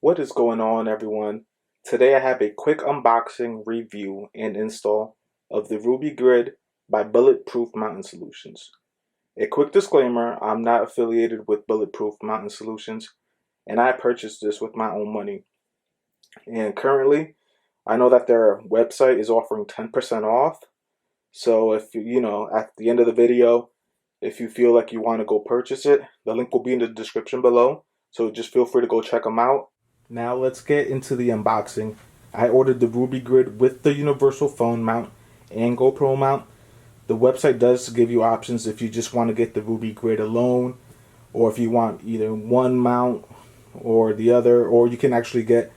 What is going on, everyone? Today I have a quick unboxing, review, and install of the RubiGrid by Bulletpoint Mounting Solutions. A quick disclaimer, I'm not affiliated with Bulletpoint Mounting Solutions, and I purchased this with my own money. And currently, I know that their website is offering 10% off. So if at the end of the video, if you feel like you want to go purchase it, the link will be in the description below. So just feel free to go check them out. Now let's get into the unboxing. I ordered the RubiGrid with the universal phone mount and GoPro mount. The website does give you options if you just want to get the RubiGrid alone, or if you want either one mount or the other, or you can actually get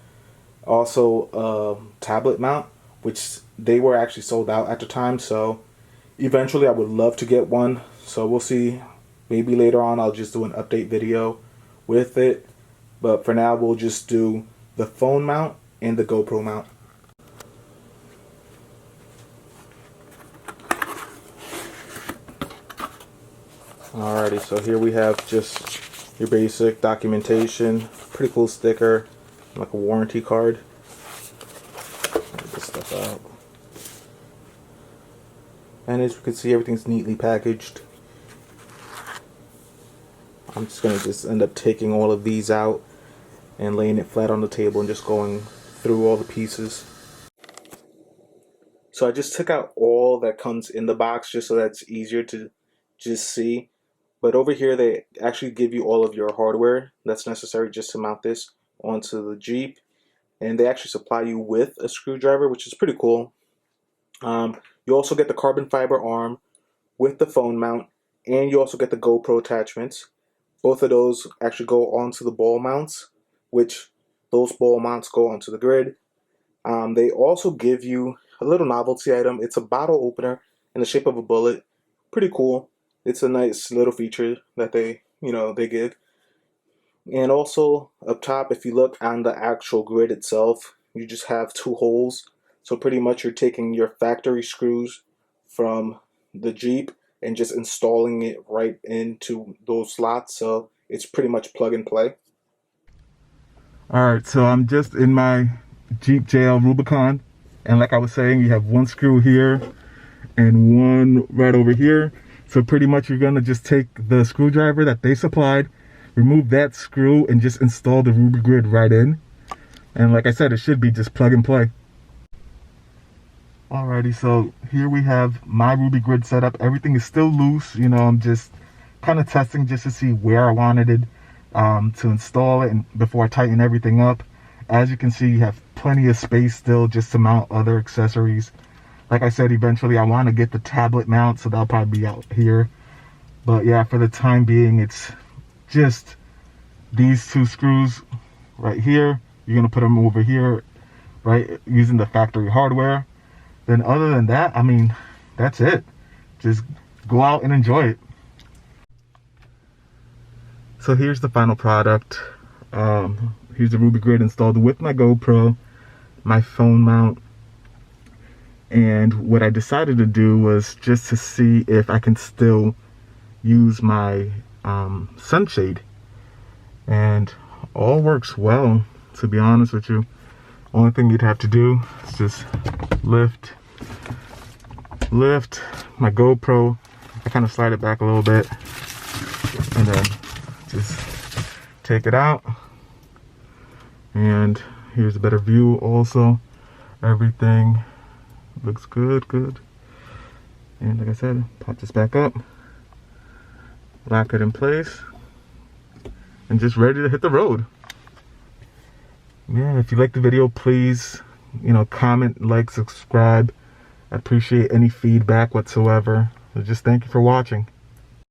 also a tablet mount, which they were actually sold out at the time. So eventually I would love to get one. So we'll see. Maybe later on I'll just do an update video with it. But for now, we'll just do the phone mount and the GoPro mount. Alrighty, so here we have just your basic documentation. Pretty cool sticker, like a warranty card. Get this stuff out. And as you can see, everything's neatly packaged. I'm just going to end up taking all of these out and laying it flat on the table and just going through all the pieces. So I just took out all that comes in the box just so that's easier to just see. But over here they actually give you all of your hardware that's necessary just to mount this onto the Jeep. And they actually supply you with a screwdriver, which is pretty cool. You also get the carbon fiber arm with the phone mount, and you also get the GoPro attachments. Both of those actually go onto the ball mounts, which those ball mounts go onto the grid. They also give you a little novelty item. It's a bottle opener in the shape of a bullet. Pretty cool. It's a nice little feature that they give. And also up top, if you look on the actual grid itself, you just have two holes. So pretty much you're taking your factory screws from the Jeep and just installing it right into those slots. So it's pretty much plug and play. Alright, so I'm just in my Jeep JL Rubicon, and like I was saying, you have one screw here and one right over here. So pretty much you're gonna just take the screwdriver that they supplied, remove that screw, and just install the RubiGrid right in. And like I said, it should be just plug and play. Alrighty, so here we have my RubiGrid set up. Everything is still loose. I'm just kind of testing just to see where I wanted it to install it and before I tighten everything up. As you can see, you have plenty of space still just to mount other accessories. Like I said, eventually I want to get the tablet mount, so that'll probably be out here. But yeah, for the time being, it's just these two screws right here. You're going to put them over here, right, using the factory hardware. Then other than that, I mean, that's it. Just go out and enjoy it. So here's the final product. Here's the RubiGrid installed with my GoPro, my phone mount. And what I decided to do was just to see if I can still use my sunshade. And all works well, to be honest with you. Only thing you'd have to do is just lift my GoPro. I kind of slide it back a little bit and then just take it out. And here's a better view also. Everything looks good. And like I said, pop this back up, lock it in place, and just ready to hit the road. Yeah, if you like the video, please comment, like, subscribe. I appreciate any feedback whatsoever. So just thank you for watching.